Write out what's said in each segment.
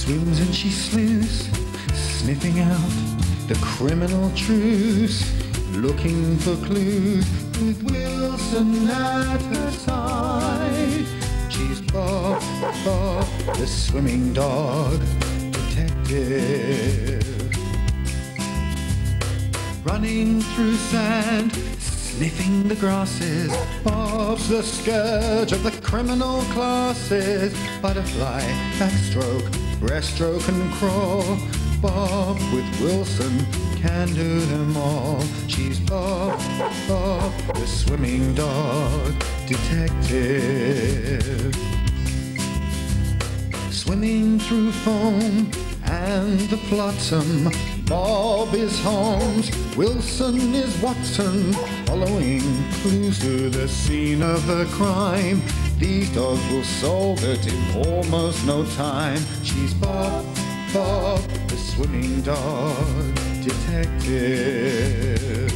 swims and she slews, sniffing out the criminal truce, looking for clues with Wilson at her side. She's Bob, Bob, the swimming dog detective. Running through sand, sniffing the grasses, Bob's the scourge of the criminal classes. Butterfly, backstroke, breaststroke and crawl, Bob with Wilson can do them all. She's Bob, Bob, the swimming dog detective. Swimming through foam and the flotsam, Bob is Holmes, Wilson is Watson, following clues to the scene of the crime. These dogs will solve it in almost no time. She's Bob, Bob, the swimming dog detective.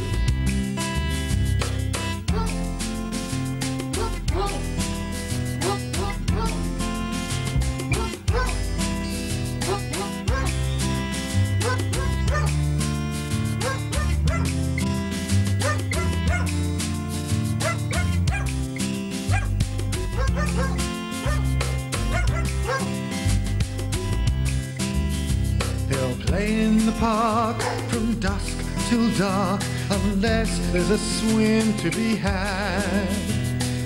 They'll play in the park from dusk till dark, unless there's a swim to be had.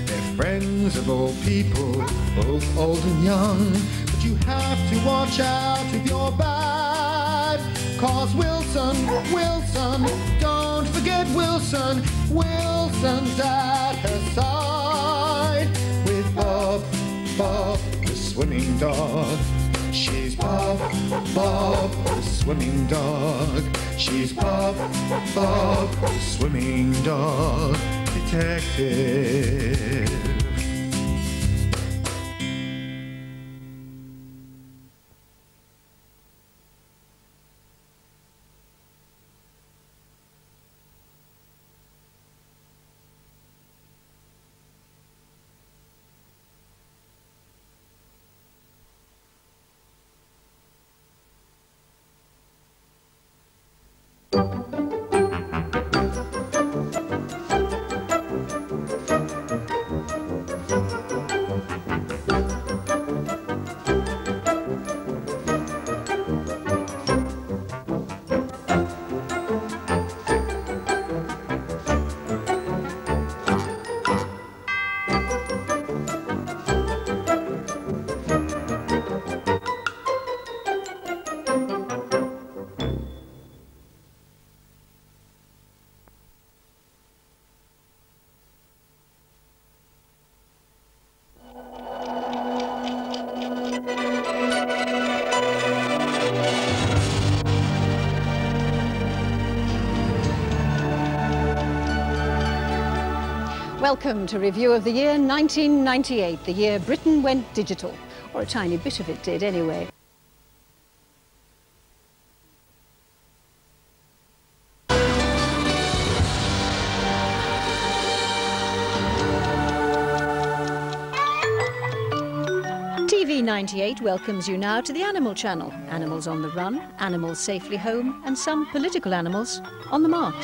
They're friends of all people, both old and young, but you have to watch out if you're bad. 'Cause Wilson, Wilson, don't forget Wilson, Wilson's at her side. With Bob, Bob, the swimming dog. She's Bob, Bob, the swimming dog. She's Bob, Bob, the swimming dog detective. Welcome to Review of the Year 1998, the year Britain went digital, or a tiny bit of it did anyway. TV98 welcomes you now to the Animal Channel. Animals on the run, animals safely home, and some political animals on the march.